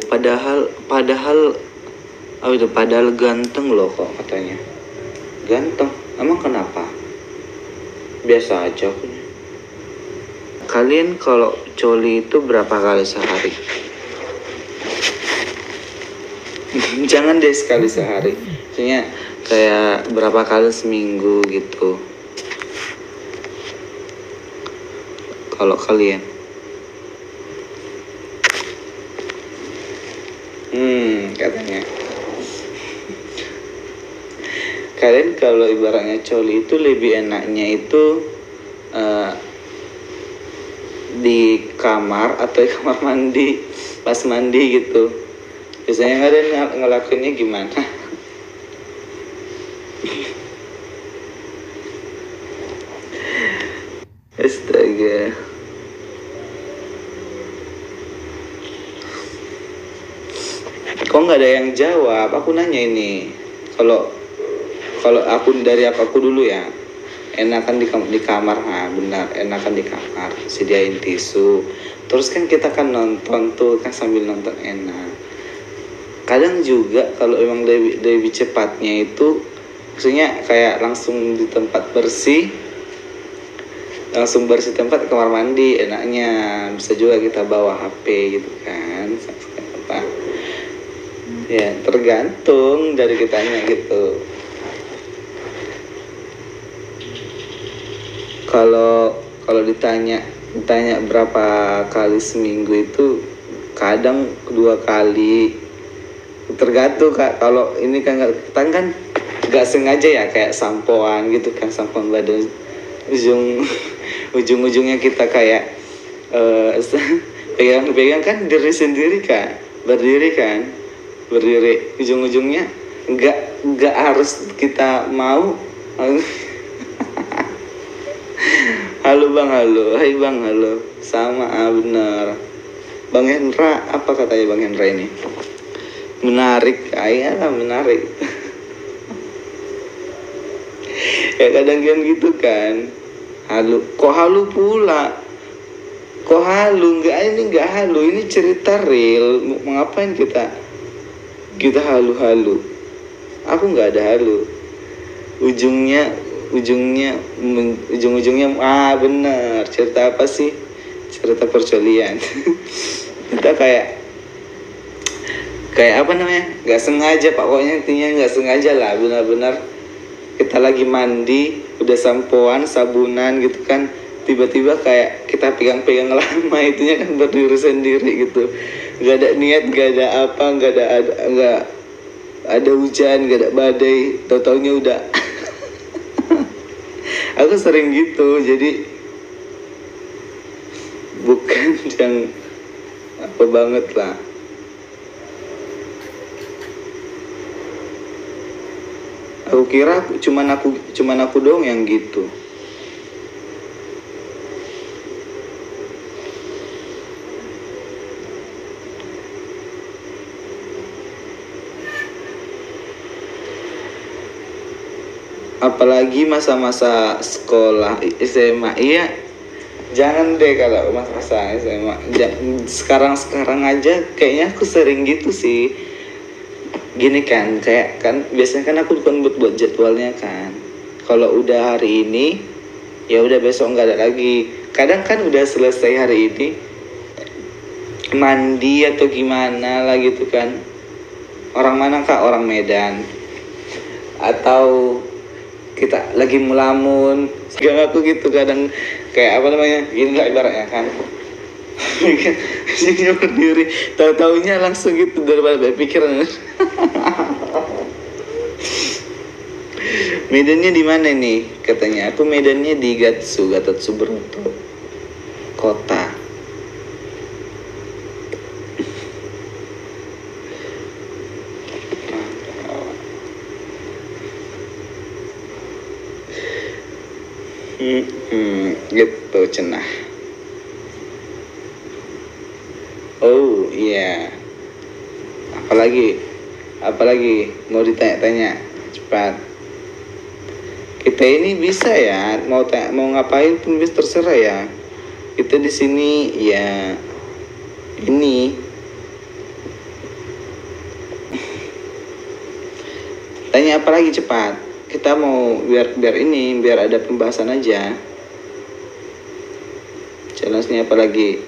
Padahal oh itu padahal ganteng loh kok katanya. Ganteng. Emang kenapa? Biasa aja aku. Kalian kalau coli itu berapa kali sehari? Jangan deh sekali sehari. Maksudnya kayak berapa kali seminggu gitu. Kalau kalian. Katanya. Kalian kalau ibaratnya coli itu lebih enaknya itu di kamar atau di kamar mandi pas mandi gitu. Biasanya kalian ngelakuinnya gimana? Astaga. Kok nggak ada yang jawab? Aku nanya ini. Kalau aku dari aku dulu ya. Enakan di kamar, nah benar, enakan di kamar, sediain tisu. Terus kan kita kan nonton tuh kan sambil nonton enak. Kadang juga kalau emang lebih cepatnya itu, maksudnya kayak langsung di tempat bersih, langsung bersih tempat kamar mandi, enaknya. Bisa juga kita bawa HP gitu kan, apa? Ya tergantung dari kitanya gitu. Kalau ditanya berapa kali seminggu itu kadang 2 kali, tergantung Kak. Kalau ini kan kita kan nggak sengaja ya, kayak sampoan gitu kan, sampoan badan ujung-ujungnya kita kayak pegang kan diri sendiri Kak, berdiri ujung-ujungnya nggak harus kita mau. Halo Bang, halo. Hai Bang, halo. Sama, bener. Bang Hendra, apa katanya Bang Hendra ini? Menarik, lah menarik. Ya kadang kan gitu kan. Halo, kok halu pula? Kok halu? Enggak halu, ini cerita real. Mau ngapain kita halu-halu? Aku nggak ada halu. Ujungnya bener, cerita apa sih? Cerita percolian. Kita kayak apa namanya, nggak sengaja pokoknya, intinya nggak sengaja lah, benar-benar kita lagi mandi udah sampoan sabunan gitu kan, tiba-tiba kayak kita pegang-pegang lama, itunya kan berdiri sendiri gitu, nggak ada niat, nggak ada apa, nggak ada hujan, nggak ada badai, tau-taunya udah. Aku sering gitu, jadi bukan yang apa banget lah. Aku kira cuman aku doang yang gitu. Apalagi masa-masa sekolah SMA, iya. Jangan deh kalau masa-masa SMA. Sekarang aja kayaknya aku sering gitu sih. Gini kan, kayak kan biasanya kan aku bukan buat jadwalnya kan. Kalau udah hari ini, ya udah besok nggak ada lagi. Kadang kan udah selesai hari ini, mandi atau gimana lah gitu kan. Orang mana Kak? Orang Medan. Atau kita lagi melamun, gak aku gitu kadang, kayak apa namanya, gini lah ibaratnya kan. Sini berdiri, tahu-taunya langsung gitu daripada berpikiran. Medannya di mana nih? Katanya aku medannya di Gatot Subroto kota. Gitu cenah. Oh iya. Apalagi mau ditanya-tanya cepat. Kita ini bisa ya, mau ngapain pun bisa, terserah ya. Kita di sini ya ini Tanya apa lagi cepat. Kita mau biar ada pembahasan aja. Challenge-nya apa lagi?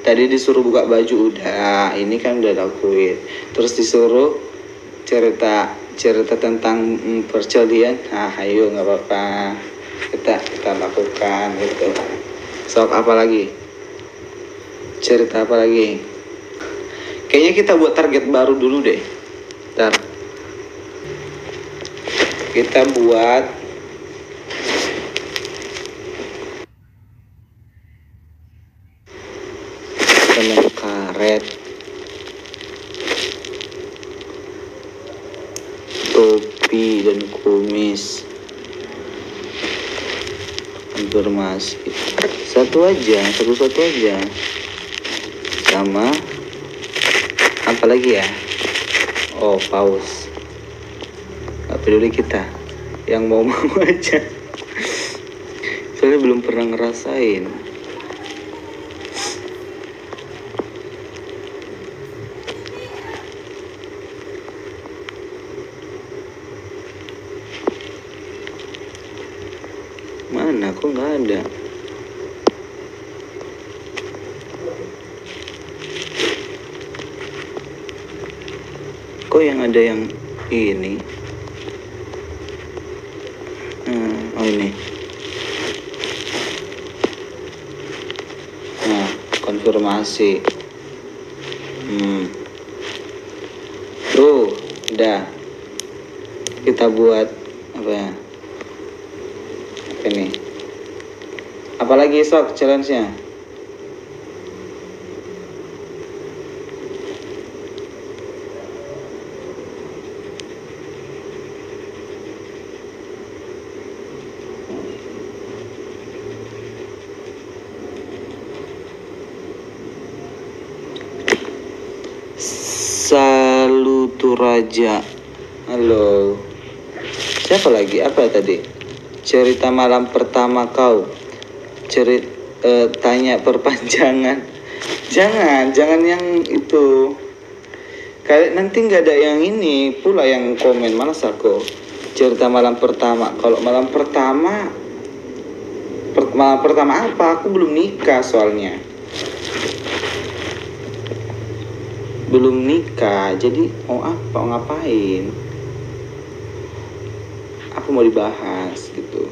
Tadi disuruh buka baju udah, ini kan udah lakuin. Terus disuruh cerita tentang percelian. Ayo nggak apa-apa. Kita lakukan gitu. Sok apa lagi? Cerita apa lagi? Kayaknya kita buat target baru dulu deh. Ntar kita buat permen karet, topi dan kumis, informasi satu aja, sama apa lagi ya? Oh, paus. Gak peduli kita, yang mau aja. Soalnya belum pernah ngerasain. Mana? Kok nggak ada? Kok yang ada yang ini? Oh ini. Nah, konfirmasi. Tuh, udah. Kita buat apa ya? Ini. Apalagi sok challenge-nya? Saluturaja. Halo. Siapa lagi? Apa tadi? Cerita malam pertama kau. Tanya perpanjangan. Jangan yang itu. Kalian nanti nggak ada yang ini pula yang komen, malas aku. Cerita malam pertama. Kalau malam pertama apa? Aku belum nikah soalnya. Belum nikah, jadi mau apa? Mau ngapain? Aku mau dibahas gitu.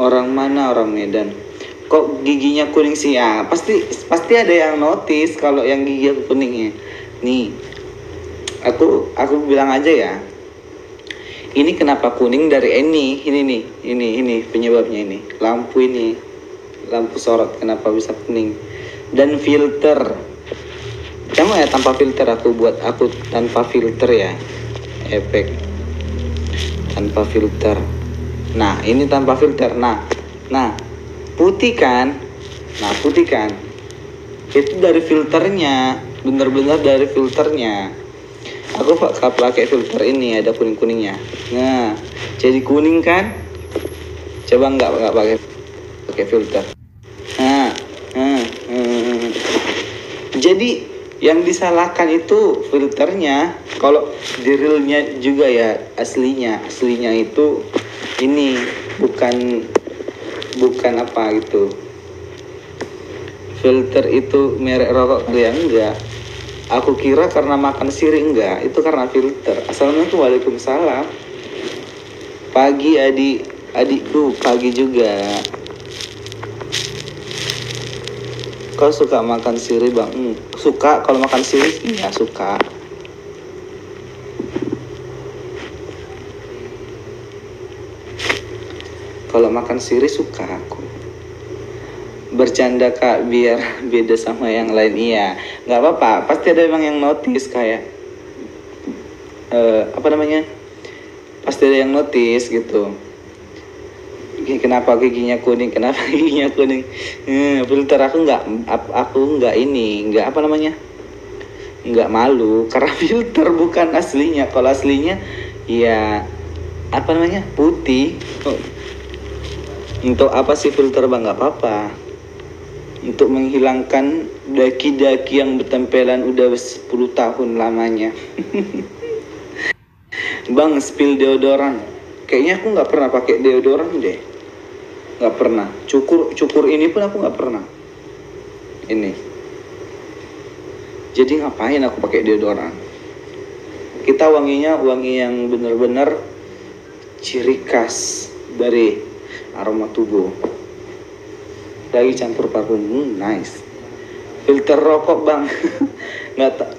Orang mana? Orang Medan. Kok giginya kuning sih ya? Pasti ada yang notice kalau yang gigi aku kuningnya. Nih, aku bilang aja ya. Ini kenapa kuning dari ini penyebabnya ini. Lampu sorot kenapa bisa kuning. Dan filter. Kamu ya tanpa filter, aku tanpa filter ya. Efek tanpa filter. Nah, ini tanpa filter. Nah, putih kan? Itu dari filternya, bener-bener dari filternya. Aku pakai filter ini, ada kuning-kuningnya. Nah, jadi kuning kan? Coba nggak pakai filter. Jadi yang disalahkan itu filternya. Kalau di realnya juga ya, aslinya itu ini bukan apa gitu. Filter itu merek rokok dia enggak. Aku kira karena makan sirih, enggak, itu karena filter. Assalamualaikum, waalaikumsalam. Pagi adikku, pagi juga. Kau suka makan sirih bang? Suka, kalau makan sirih iya suka. Kalau makan sirih suka aku. Bercanda kak, biar beda sama yang lain. Iya, nggak apa-apa, pasti ada emang yang notice kayak pasti ada yang notice gitu. Kenapa giginya kuning, filter aku nggak nggak malu karena filter bukan aslinya. Kalau aslinya ya putih. Untuk apa sih filter bang? Nggak apa-apa. untuk menghilangkan daki-daki yang bertempelan udah 10 tahun lamanya. Bang, spill deodoran. Kayaknya aku nggak pernah pakai deodoran deh. Nggak pernah. Cukur ini pun aku nggak pernah. Ini. Jadi ngapain aku pakai deodoran? Kita wanginya wangi yang benar-benar ciri khas dari aroma tubuh. Lagi campur parfum, nice. Filter rokok bang,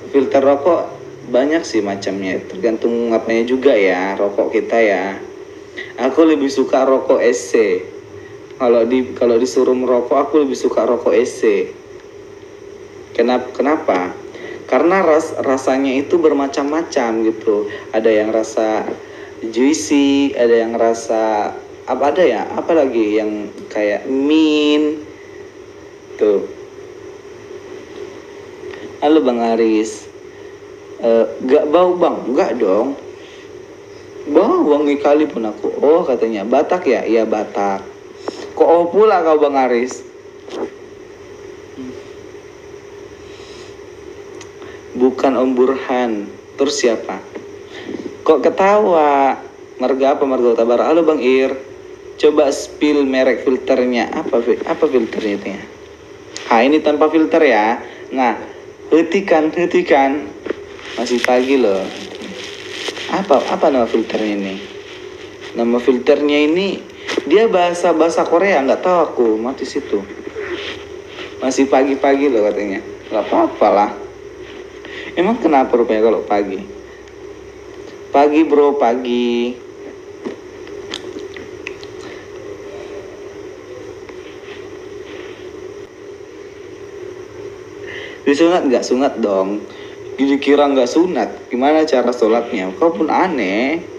filter rokok banyak sih macamnya, tergantung apanya juga ya rokok kita ya. Aku lebih suka rokok SC. Kalau disuruh merokok, aku lebih suka rokok SC. Kenapa? Karena rasanya itu bermacam-macam gitu. Ada yang rasa juicy, ada yang rasa apa lagi yang kayak mint tuh. Halo Bang Aris, gak bau bang? Enggak dong, bau wangi kali pun aku. Oh katanya Batak ya? Iya Batak. Kok oh pula kau Bang Aris? Bukan Om Burhan. Terus siapa? Kok ketawa? Marga apa? Marga Utabara. Halo Bang Ir, coba spill merek filternya. Apa filternya itu ya? Ini tanpa filter ya. Nah, hentikan. Masih pagi loh. Apa nama filternya ini? Nama filternya ini dia bahasa Korea, nggak tahu aku. Mati situ. Masih pagi-pagi loh katanya. Nggak apa-apa lah. Emang kenapa rupanya kalau pagi? Pagi bro, pagi. Disunat nggak? Sunat dong. Dikira nggak sunat, gimana cara sholatnya? Kau pun aneh.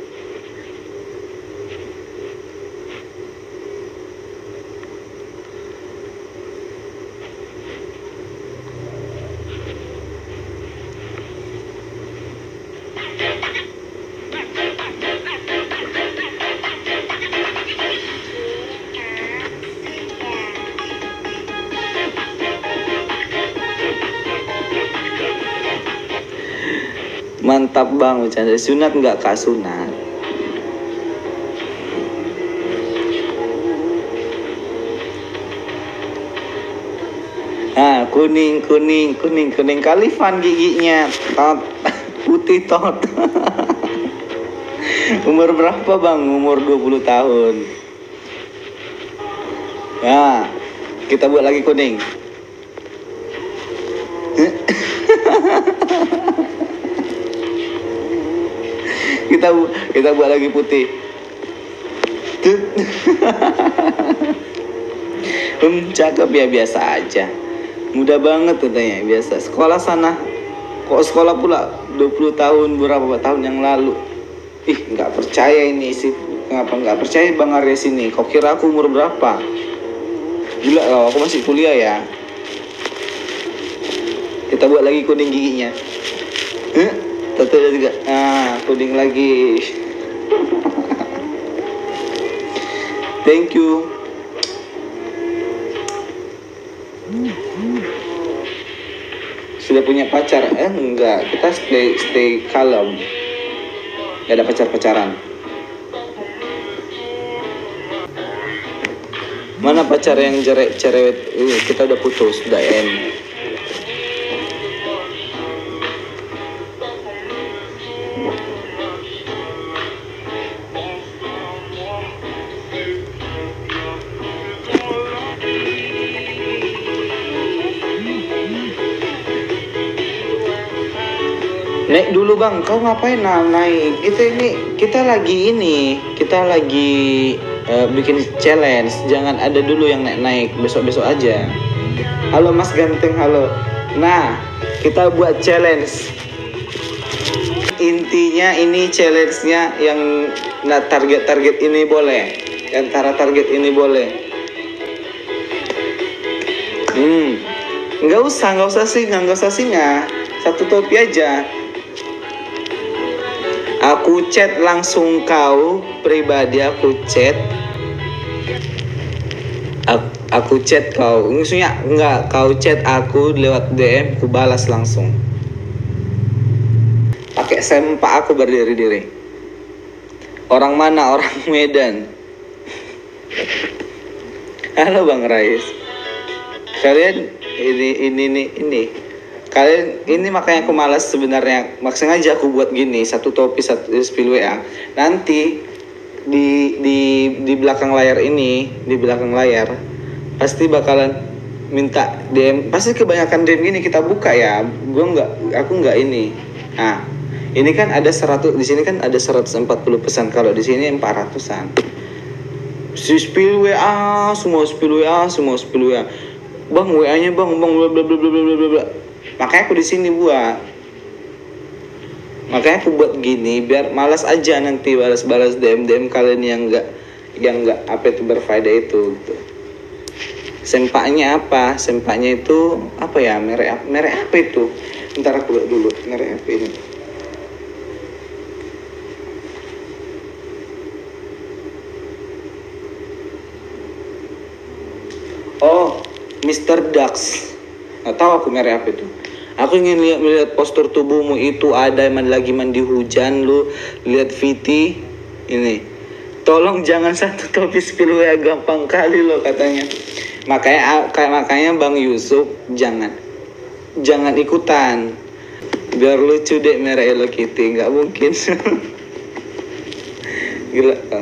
Mantap bang, bercanda. Sunat nggak kak? Sunat. Nah, kuning kalifan giginya, tot, putih tot. Umur berapa bang? Umur 20 tahun. Nah, kita buat lagi kuning. Kita buat lagi putih. Cakep ya, biasa aja. Mudah banget katanya, biasa. Sekolah sana. Kok sekolah pula 20 tahun, berapa tahun yang lalu. Ih, nggak percaya ini sih. Kenapa nggak percaya Bang Arya sini? Kau kira aku umur berapa? Gila loh, aku masih kuliah ya. Kita buat lagi kuning giginya. Tato juga. Kuning lagi. Thank you. Sudah punya pacar? Enggak. Kita stay kalem. Gak ada pacaran. Mana pacar yang cerewet? Kita udah putus, udah end. Naik dulu bang, kau ngapain naik? Kita lagi bikin challenge. Jangan ada dulu yang naik, besok aja. Halo Mas Ganteng, halo. Nah, kita buat challenge. Intinya ini challenge-nya yang target ini boleh. Antara target ini boleh. Nggak usah singa. Satu topi aja. Aku chat langsung kau pribadi, aku chat. Aku chat kau, maksudnya enggak, kau chat aku lewat DM, aku balas langsung. Pakai sempak aku berdiri-diri. Orang mana? Orang Medan. Halo Bang Rais. Kalian ini. Kalian ini makanya aku malas sebenarnya. Maksudnya aja aku buat gini, satu topi, satu spill WA. Nanti di belakang layar ini, di belakang layar pasti bakalan minta DM. Pasti kebanyakan DM gini kita buka ya. Aku nggak ini. Nah, ini kan ada 100, di sini kan ada 140 pesan. Kalau di sini 400-an. Si spill WA, semua spill WA. Bang, WA-nya bang bla bla bla bla bla bla. Makanya aku di sini buat. Makanya aku buat gini biar malas aja nanti balas-balas DM kalian yang enggak apa itu berfaedah itu gitu. Sempaknya apa? Sempaknya itu apa ya? Merek apa itu? Ntar aku lihat dulu merek apa ini. Oh, Mr. Dax. Nggak tahu aku merek apa itu. Aku ingin lihat postur tubuhmu itu ada lagi mandi hujan, lu lihat Viti ini. Tolong jangan satu topi spill WA, gampang kali lo katanya. Makanya Bang Yusuf jangan ikutan. Biar lucu deh merek Hello Kitty, nggak mungkin. Gila.